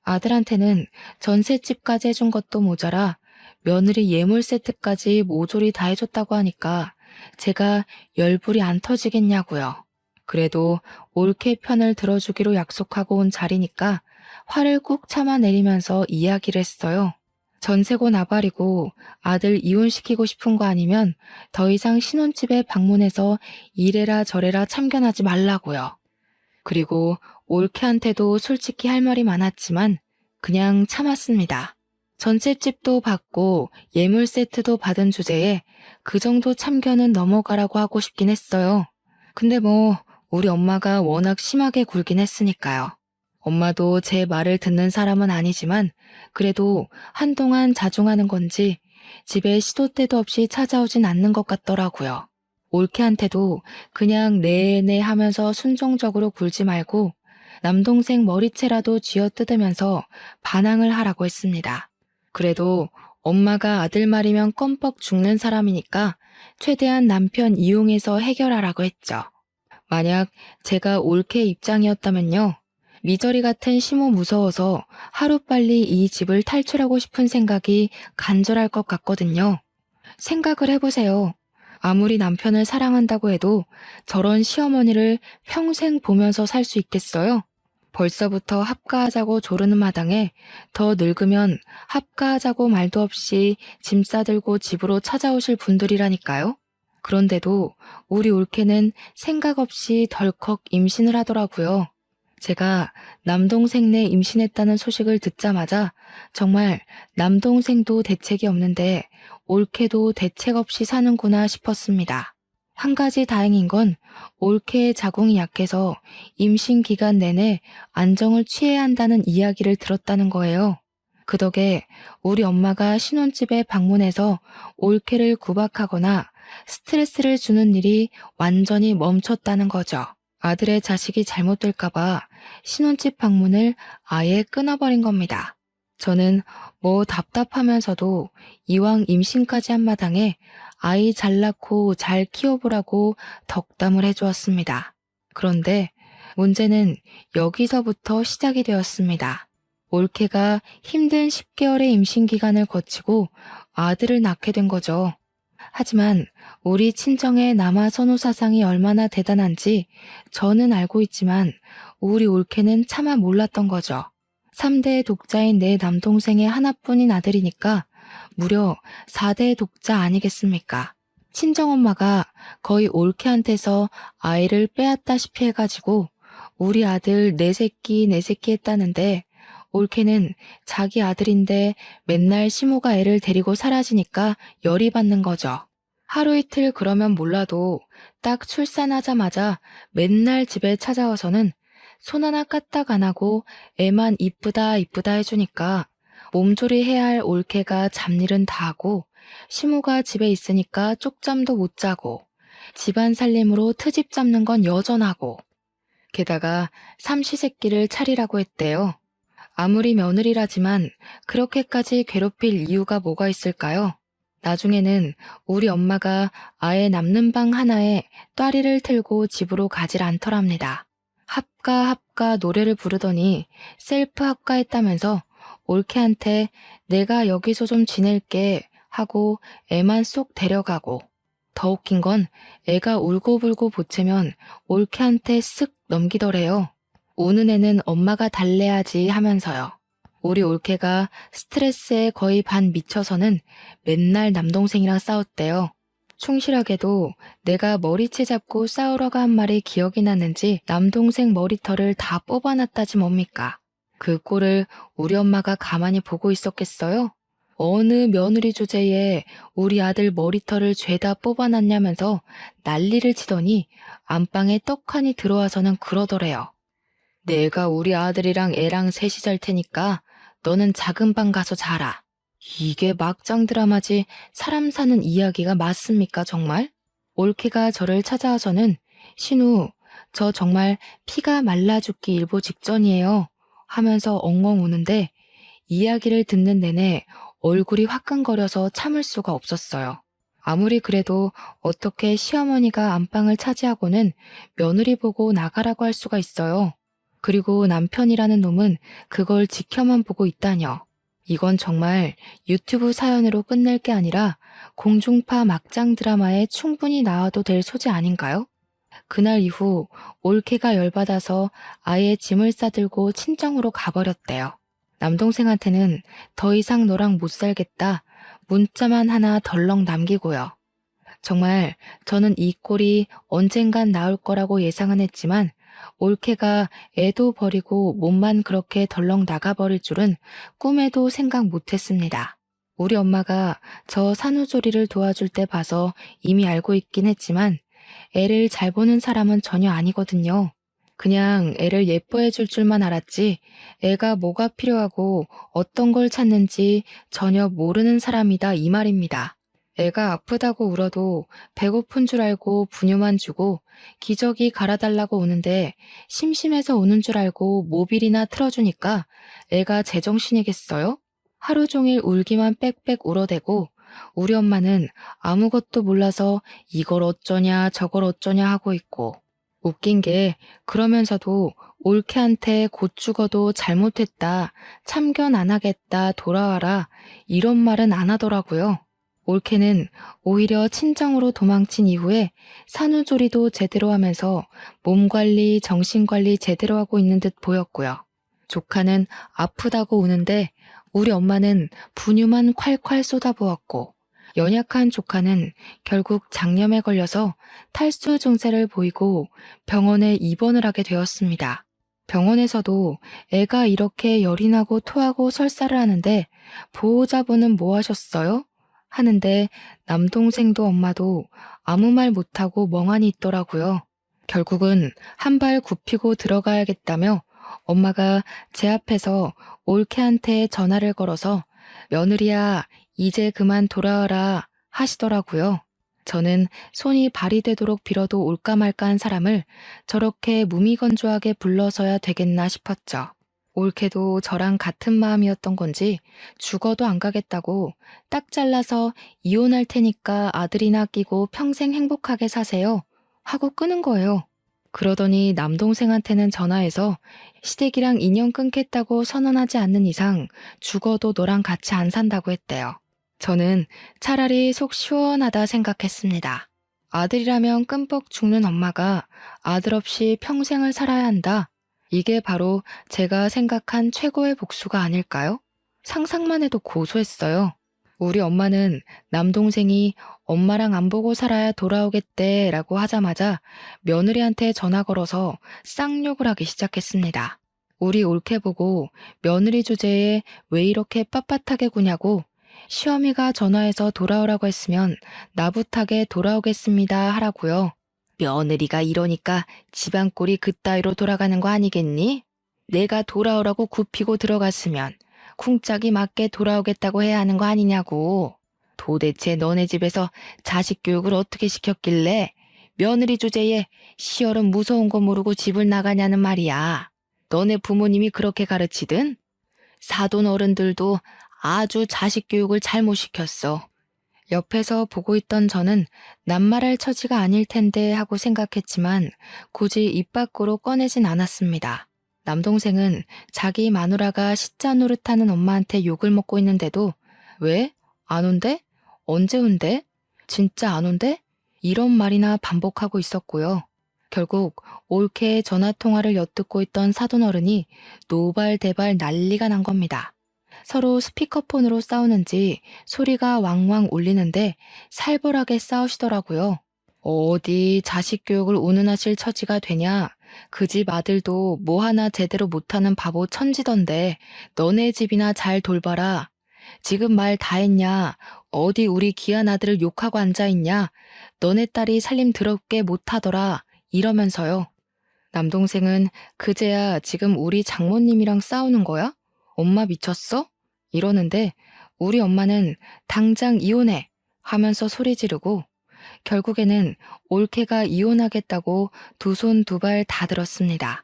아들한테는 전셋집까지 해준 것도 모자라 며느리 예물 세트까지 모조리 다 해줬다고 하니까 제가 열불이 안 터지겠냐고요. 그래도 올케 편을 들어주기로 약속하고 온 자리니까 화를 꾹 참아내리면서 이야기를 했어요. 전세고 나발이고 아들 이혼시키고 싶은 거 아니면 더 이상 신혼집에 방문해서 이래라 저래라 참견하지 말라고요. 그리고 올케한테도 솔직히 할 말이 많았지만 그냥 참았습니다. 전셋집도 받고 예물 세트도 받은 주제에 그 정도 참견은 넘어가라고 하고 싶긴 했어요. 근데 뭐 우리 엄마가 워낙 심하게 굴긴 했으니까요. 엄마도 제 말을 듣는 사람은 아니지만 그래도 한동안 자중하는 건지 집에 시도 때도 없이 찾아오진 않는 것 같더라고요. 올케한테도 그냥 네네 하면서 순종적으로 굴지 말고 남동생 머리채라도 쥐어뜯으면서 반항을 하라고 했습니다. 그래도 엄마가 아들 말이면 껌뻑 죽는 사람이니까 최대한 남편 이용해서 해결하라고 했죠. 만약 제가 올케 입장이었다면요. 미저리 같은 시모 무서워서 하루빨리 이 집을 탈출하고 싶은 생각이 간절할 것 같거든요. 생각을 해보세요. 아무리 남편을 사랑한다고 해도 저런 시어머니를 평생 보면서 살 수 있겠어요? 벌써부터 합가하자고 조르는 마당에 더 늙으면 합가하자고 말도 없이 짐 싸들고 집으로 찾아오실 분들이라니까요. 그런데도 우리 올케는 생각 없이 덜컥 임신을 하더라고요. 제가 남동생네 임신했다는 소식을 듣자마자 정말 남동생도 대책이 없는데 올케도 대책 없이 사는구나 싶었습니다. 한 가지 다행인 건 올케의 자궁이 약해서 임신 기간 내내 안정을 취해야 한다는 이야기를 들었다는 거예요. 그 덕에 우리 엄마가 신혼집에 방문해서 올케를 구박하거나 스트레스를 주는 일이 완전히 멈췄다는 거죠. 아들의 자식이 잘못될까봐 신혼집 방문을 아예 끊어버린 겁니다. 저는 뭐 답답하면서도 이왕 임신까지 한 마당에 아이 잘 낳고 잘 키워보라고 덕담을 해주었습니다. 그런데 문제는 여기서부터 시작이 되었습니다. 올케가 힘든 10개월의 임신 기간을 거치고 아들을 낳게 된 거죠. 하지만 우리 친정의 남아 선호 사상이 얼마나 대단한지 저는 알고 있지만 우리 올케는 차마 몰랐던 거죠. 3대 독자인 내 남동생의 하나뿐인 아들이니까 무려 4대 독자 아니겠습니까? 친정엄마가 거의 올케한테서 아이를 빼앗다시피 해가지고 우리 아들 내 새끼 했다는데 올케는 자기 아들인데 맨날 시모가 애를 데리고 사라지니까 열이 받는 거죠. 하루 이틀 그러면 몰라도 딱 출산하자마자 맨날 집에 찾아와서는 손 하나 까딱 안 하고 애만 이쁘다 해주니까 몸조리 해야 할 올케가 잡일은 다 하고 시모가 집에 있으니까 쪽잠도 못 자고 집안 살림으로 트집 잡는 건 여전하고 게다가 삼시세끼를 차리라고 했대요. 아무리 며느리라지만 그렇게까지 괴롭힐 이유가 뭐가 있을까요? 나중에는 우리 엄마가 아예 남는 방 하나에 또아리를 틀고 집으로 가질 않더랍니다. 합가 노래를 부르더니 셀프 합가했다면서 올케한테 내가 여기서 좀 지낼게 하고 애만 쏙 데려가고 더 웃긴 건 애가 울고불고 보채면 올케한테 쓱 넘기더래요. 우는 애는 엄마가 달래야지 하면서요. 우리 올케가 스트레스에 거의 반 미쳐서는 맨날 남동생이랑 싸웠대요. 충실하게도 내가 머리채 잡고 싸우러가 한 말이 기억이 나는지 남동생 머리털을 다 뽑아놨다지 뭡니까? 그 꼴을 우리 엄마가 가만히 보고 있었겠어요? 어느 며느리 주제에 우리 아들 머리털을 죄다 뽑아놨냐면서 난리를 치더니 안방에 떡하니 들어와서는 그러더래요. 내가 우리 아들이랑 애랑 셋이 잘 테니까 너는 작은 방 가서 자라. 이게 막장 드라마지 사람 사는 이야기가 맞습니까 정말? 올케가 저를 찾아와서는 신우, 저 정말 피가 말라 죽기 일보 직전이에요 하면서 엉엉 우는데 이야기를 듣는 내내 얼굴이 화끈거려서 참을 수가 없었어요. 아무리 그래도 어떻게 시어머니가 안방을 차지하고는 며느리 보고 나가라고 할 수가 있어요. 그리고 남편이라는 놈은 그걸 지켜만 보고 있다뇨. 이건 정말 유튜브 사연으로 끝낼 게 아니라 공중파 막장 드라마에 충분히 나와도 될 소재 아닌가요? 그날 이후 올케가 열받아서 아예 짐을 싸들고 친정으로 가버렸대요. 남동생한테는 더 이상 너랑 못 살겠다 문자만 하나 덜렁 남기고요. 정말 저는 이 꼴이 언젠간 나올 거라고 예상은 했지만 올케가 애도 버리고 몸만 그렇게 덜렁 나가버릴 줄은 꿈에도 생각 못했습니다. 우리 엄마가 저 산후조리를 도와줄 때 봐서 이미 알고 있긴 했지만 애를 잘 보는 사람은 전혀 아니거든요. 그냥 애를 예뻐해 줄 줄만 알았지 애가 뭐가 필요하고 어떤 걸 찾는지 전혀 모르는 사람이다 이 말입니다. 애가 아프다고 울어도 배고픈 줄 알고 분유만 주고 기저귀 갈아달라고 우는데 심심해서 우는 줄 알고 모빌이나 틀어주니까 애가 제정신이겠어요? 하루 종일 울기만 빽빽 울어대고 우리 엄마는 아무것도 몰라서 이걸 어쩌냐 저걸 어쩌냐 하고 있고 웃긴 게 그러면서도 올케한테 곧 죽어도 잘못했다, 참견 안 하겠다, 돌아와라 이런 말은 안 하더라고요. 올케는 오히려 친정으로 도망친 이후에 산후조리도 제대로 하면서 몸 관리, 정신 관리 제대로 하고 있는 듯 보였고요. 조카는 아프다고 우는데 우리 엄마는 분유만 콸콸 쏟아부었고 연약한 조카는 결국 장염에 걸려서 탈수 증세를 보이고 병원에 입원을 하게 되었습니다. 병원에서도 애가 이렇게 열이 나고 토하고 설사를 하는데 보호자분은 뭐 하셨어요? 하는데 남동생도 엄마도 아무 말 못하고 멍하니 있더라고요. 결국은 한 발 굽히고 들어가야겠다며 엄마가 제 앞에서 올케한테 전화를 걸어서 며느리야, 이제 그만 돌아와라 하시더라고요. 저는 손이 발이 되도록 빌어도 올까 말까 한 사람을 저렇게 무미건조하게 불러서야 되겠나 싶었죠. 올케도 저랑 같은 마음이었던 건지 죽어도 안 가겠다고 딱 잘라서 이혼할 테니까 아들이나 끼고 평생 행복하게 사세요 하고 끄는 거예요. 그러더니 남동생한테는 전화해서 시댁이랑 인연 끊겠다고 선언하지 않는 이상 죽어도 너랑 같이 안 산다고 했대요. 저는 차라리 속 시원하다 생각했습니다. 아들이라면 끔뻑 죽는 엄마가 아들 없이 평생을 살아야 한다. 이게 바로 제가 생각한 최고의 복수가 아닐까요? 상상만 해도 고소했어요. 우리 엄마는 남동생이 엄마랑 안 보고 살아야 돌아오겠대 라고 하자마자 며느리한테 전화 걸어서 쌍욕을 하기 시작했습니다. 우리 올케 보고 며느리 주제에 왜 이렇게 빳빳하게 구냐고 시어미가 전화해서 돌아오라고 했으면 나부탁에 돌아오겠습니다 하라고요. 며느리가 이러니까 집안 꼴이 그따위로 돌아가는 거 아니겠니? 내가 돌아오라고 굽히고 들어갔으면 쿵짝이 맞게 돌아오겠다고 해야 하는 거 아니냐고. 도대체 너네 집에서 자식 교육을 어떻게 시켰길래 며느리 주제에 시열은 무서운 거 모르고 집을 나가냐는 말이야. 너네 부모님이 그렇게 가르치든? 사돈 어른들도 아주 자식 교육을 잘못 시켰어. 옆에서 보고 있던 저는 낱말할 처지가 아닐 텐데 하고 생각했지만 굳이 입 밖으로 꺼내진 않았습니다. 남동생은 자기 마누라가 시자 노릇하는 엄마한테 욕을 먹고 있는데도 왜? 안 온대? 언제 온대? 진짜 안 온대? 이런 말이나 반복하고 있었고요. 결국 올케의 전화통화를 엿듣고 있던 사돈어른이 노발대발 난리가 난 겁니다. 서로 스피커폰으로 싸우는지 소리가 왕왕 울리는데 살벌하게 싸우시더라고요. 어디 자식 교육을 운운하실 처지가 되냐? 그 집 아들도 뭐 하나 제대로 못하는 바보 천지던데 너네 집이나 잘 돌봐라. 지금 말 다 했냐? 어디 우리 귀한 아들을 욕하고 앉아있냐? 너네 딸이 살림 더럽게 못하더라. 이러면서요. 남동생은 그제야 지금 우리 장모님이랑 싸우는 거야? 엄마 미쳤어? 이러는데 우리 엄마는 당장 이혼해 하면서 소리 지르고 결국에는 올케가 이혼하겠다고 두 손 두 발 다 들었습니다.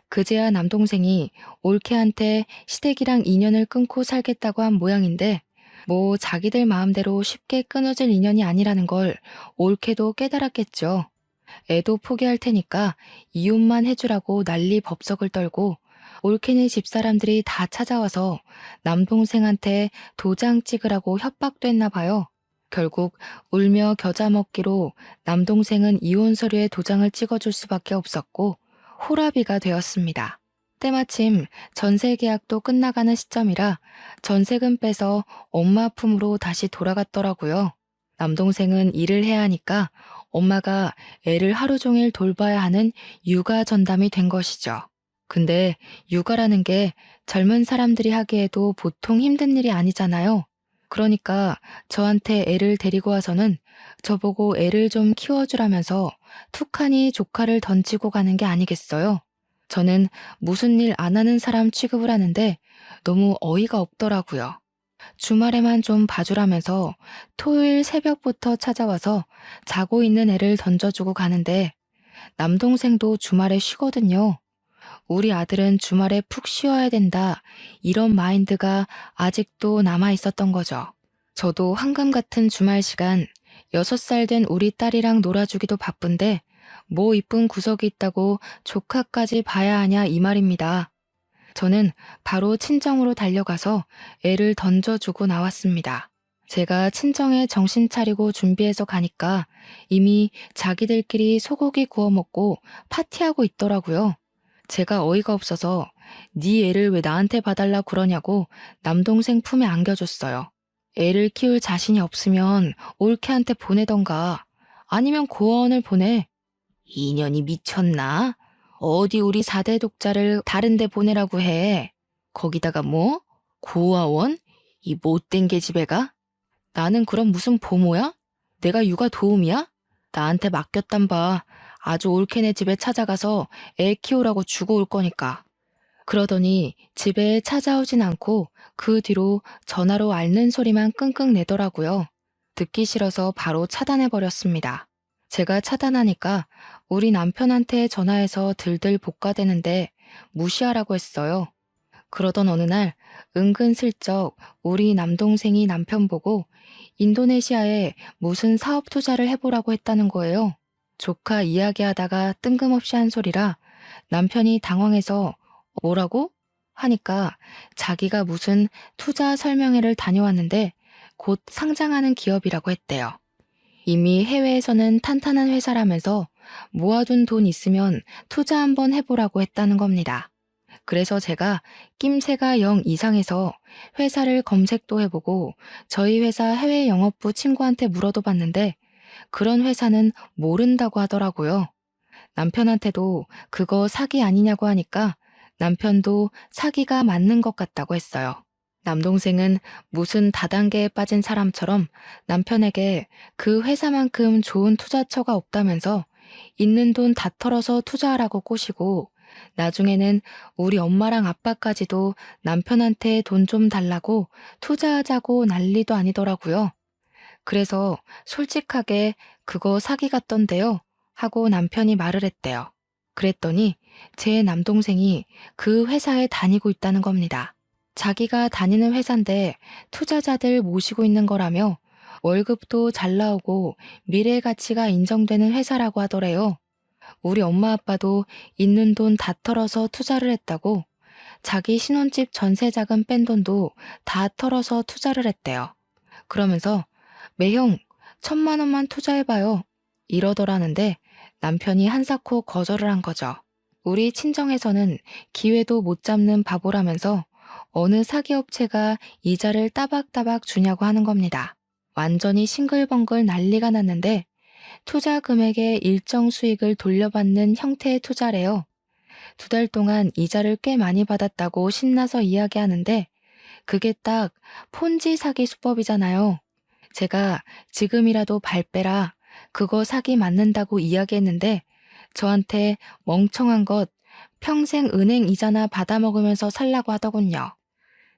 그제야 남동생이 올케한테 시댁이랑 인연을 끊고 살겠다고 한 모양인데 뭐 자기들 마음대로 쉽게 끊어질 인연이 아니라는 걸 올케도 깨달았겠죠. 애도 포기할 테니까 이혼만 해주라고 난리 법석을 떨고 올케네 집사람들이 다 찾아와서 남동생한테 도장 찍으라고 협박도 했나 봐요. 결국 울며 겨자 먹기로 남동생은 이혼 서류에 도장을 찍어줄 수밖에 없었고 호라비가 되었습니다. 때마침 전세 계약도 끝나가는 시점이라 전세금 빼서 엄마 품으로 다시 돌아갔더라고요. 남동생은 일을 해야 하니까 엄마가 애를 하루 종일 돌봐야 하는 육아 전담이 된 것이죠. 근데 육아라는 게 젊은 사람들이 하기에도 보통 힘든 일이 아니잖아요. 그러니까 저한테 애를 데리고 와서는 저보고 애를 좀 키워주라면서 툭하니 조카를 던지고 가는 게 아니겠어요? 저는 무슨 일 안 하는 사람 취급을 하는데 너무 어이가 없더라고요. 주말에만 좀 봐주라면서 토요일 새벽부터 찾아와서 자고 있는 애를 던져주고 가는데 남동생도 주말에 쉬거든요. 우리 아들은 주말에 푹 쉬어야 된다. 이런 마인드가 아직도 남아 있었던 거죠. 저도 황금 같은 주말 시간 6살 된 우리 딸이랑 놀아주기도 바쁜데 뭐 이쁜 구석이 있다고 조카까지 봐야 하냐 이 말입니다. 저는 바로 친정으로 달려가서 애를 던져주고 나왔습니다. 제가 친정에 정신 차리고 준비해서 가니까 이미 자기들끼리 소고기 구워 먹고 파티하고 있더라고요. 제가 어이가 없어서 네 애를 왜 나한테 봐달라 그러냐고 남동생 품에 안겨줬어요. 애를 키울 자신이 없으면 올케한테 보내던가 아니면 고아원을 보내. 이년이 미쳤나? 어디 우리 4대 독자를 다른 데 보내라고 해. 거기다가 뭐? 고아원? 이 못된 계집애가? 나는 그럼 무슨 보모야? 내가 육아 도우미야? 나한테 맡겼단 봐. 아주 올케네 집에 찾아가서 애 키우라고 주고 올 거니까. 그러더니 집에 찾아오진 않고 그 뒤로 전화로 앓는 소리만 끙끙 내더라고요. 듣기 싫어서 바로 차단해버렸습니다. 제가 차단하니까 우리 남편한테 전화해서 들들 볶아대는데 무시하라고 했어요. 그러던 어느 날 은근슬쩍 우리 남동생이 남편 보고 인도네시아에 무슨 사업 투자를 해보라고 했다는 거예요. 조카 이야기하다가 뜬금없이 한 소리라 남편이 당황해서 뭐라고? 하니까 자기가 무슨 투자 설명회를 다녀왔는데 곧 상장하는 기업이라고 했대요. 이미 해외에서는 탄탄한 회사라면서 모아둔 돈 있으면 투자 한번 해보라고 했다는 겁니다. 그래서 제가 낌새가 0 이상해서 회사를 검색도 해보고 저희 회사 해외 영업부 친구한테 물어도 봤는데 그런 회사는 모른다고 하더라고요. 남편한테도 그거 사기 아니냐고 하니까 남편도 사기가 맞는 것 같다고 했어요. 남동생은 무슨 다단계에 빠진 사람처럼 남편에게 그 회사만큼 좋은 투자처가 없다면서 있는 돈 다 털어서 투자하라고 꼬시고 나중에는 우리 엄마랑 아빠까지도 남편한테 돈 좀 달라고 투자하자고 난리도 아니더라고요. 그래서 솔직하게 그거 사기 같던데요 하고 남편이 말을 했대요. 그랬더니 제 남동생이 그 회사에 다니고 있다는 겁니다. 자기가 다니는 회사인데 투자자들 모시고 있는 거라며 월급도 잘 나오고 미래 가치가 인정되는 회사라고 하더래요. 우리 엄마 아빠도 있는 돈 다 털어서 투자를 했다고 자기 신혼집 전세 자금 뺀 돈도 다 털어서 투자를 했대요. 그러면서 매형 1,000만 원만 투자해봐요 이러더라는데 남편이 한사코 거절을 한 거죠. 우리 친정에서는 기회도 못 잡는 바보라면서 어느 사기업체가 이자를 따박따박 주냐고 하는 겁니다. 완전히 싱글벙글 난리가 났는데 투자 금액의 일정 수익을 돌려받는 형태의 투자래요. 2달 동안 이자를 꽤 많이 받았다고 신나서 이야기하는데 그게 딱 폰지 사기 수법이잖아요. 제가 지금이라도 발 빼라, 그거 사기 맞는다고 이야기했는데 저한테 멍청한 것 평생 은행 이자나 받아먹으면서 살라고 하더군요.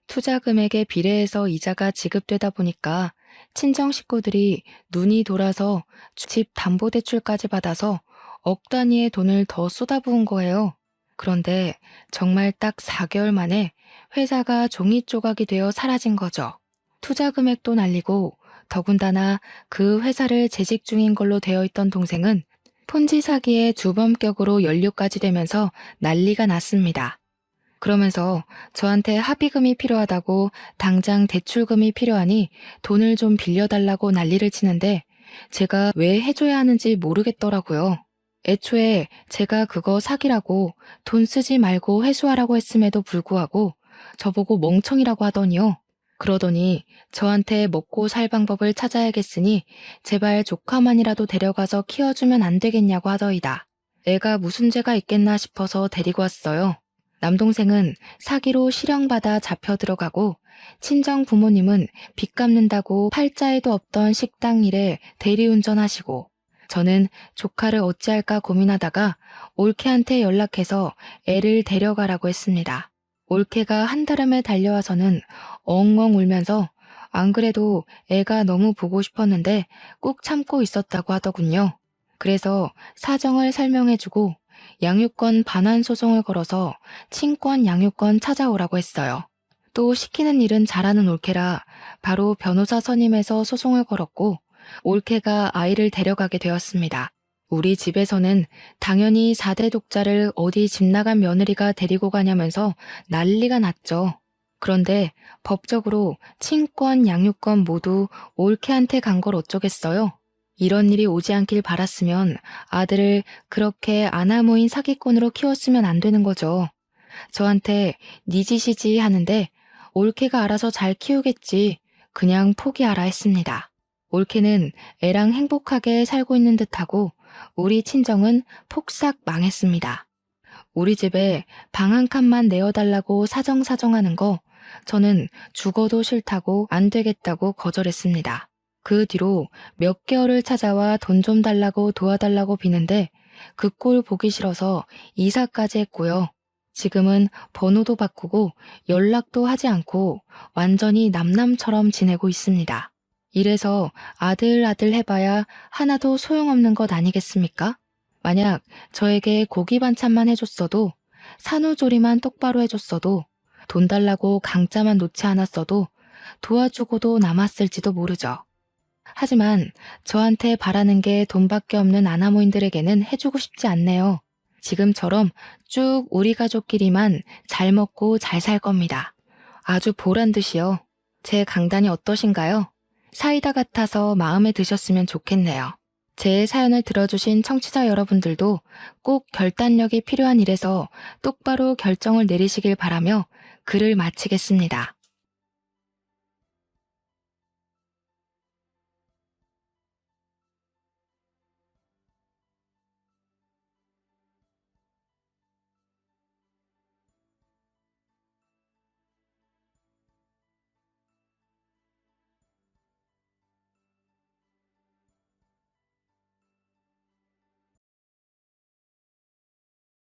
투자 금액에 비례해서 이자가 지급되다 보니까 친정 식구들이 눈이 돌아서 집 담보대출까지 받아서 억 단위의 돈을 더 쏟아부은 거예요. 그런데 정말 딱 4개월 만에 회사가 종이 조각이 되어 사라진 거죠. 투자 금액도 날리고 더군다나 그 회사를 재직 중인 걸로 되어 있던 동생은 폰지 사기에 주범격으로 연루까지 되면서 난리가 났습니다. 그러면서 저한테 합의금이 필요하다고 당장 대출금이 필요하니 돈을 좀 빌려달라고 난리를 치는데 제가 왜 해줘야 하는지 모르겠더라고요. 애초에 제가 그거 사기라고 돈 쓰지 말고 회수하라고 했음에도 불구하고 저보고 멍청이라고 하더니요. 그러더니 저한테 먹고 살 방법을 찾아야겠으니 제발 조카만이라도 데려가서 키워주면 안 되겠냐고 하더이다. 애가 무슨 죄가 있겠나 싶어서 데리고 왔어요. 남동생은 사기로 실형받아 잡혀 들어가고 친정 부모님은 빚 갚는다고 팔자에도 없던 식당 일에 대리운전하시고 저는 조카를 어찌할까 고민하다가 올케한테 연락해서 애를 데려가라고 했습니다. 올케가 한달음에 달려와서는 엉엉 울면서 안 그래도 애가 너무 보고 싶었는데 꾹 참고 있었다고 하더군요. 그래서 사정을 설명해주고 양육권 반환 소송을 걸어서 친권 양육권 찾아오라고 했어요. 또 시키는 일은 잘하는 올케라 바로 변호사 선임해서 소송을 걸었고 올케가 아이를 데려가게 되었습니다. 우리 집에서는 당연히 4대 독자를 어디 집 나간 며느리가 데리고 가냐면서 난리가 났죠. 그런데 법적으로 친권, 양육권 모두 올케한테 간 걸 어쩌겠어요? 이런 일이 오지 않길 바랐으면 아들을 그렇게 아나무인 사기꾼으로 키웠으면 안 되는 거죠. 저한테 네 짓이지 하는데 올케가 알아서 잘 키우겠지. 그냥 포기하라 했습니다. 올케는 애랑 행복하게 살고 있는 듯하고 우리 친정은 폭삭 망했습니다. 우리 집에 방 한 칸만 내어달라고 사정사정하는 거 저는 죽어도 싫다고 안 되겠다고 거절했습니다. 그 뒤로 몇 개월을 찾아와 돈 좀 달라고 도와달라고 비는데 그 꼴 보기 싫어서 이사까지 했고요. 지금은 번호도 바꾸고 연락도 하지 않고 완전히 남남처럼 지내고 있습니다. 이래서 아들 해봐야 하나도 소용없는 것 아니겠습니까? 만약 저에게 고기 반찬만 해줬어도 산후조리만 똑바로 해줬어도 돈 달라고 강짜만 놓지 않았어도 도와주고도 남았을지도 모르죠. 하지만 저한테 바라는 게 돈밖에 없는 아나무인들에게는 해주고 싶지 않네요. 지금처럼 쭉 우리 가족끼리만 잘 먹고 잘 살 겁니다. 아주 보란 듯이요. 제 강단이 어떠신가요? 사이다 같아서 마음에 드셨으면 좋겠네요. 제 사연을 들어주신 청취자 여러분들도 꼭 결단력이 필요한 일에서 똑바로 결정을 내리시길 바라며 글을 마치겠습니다.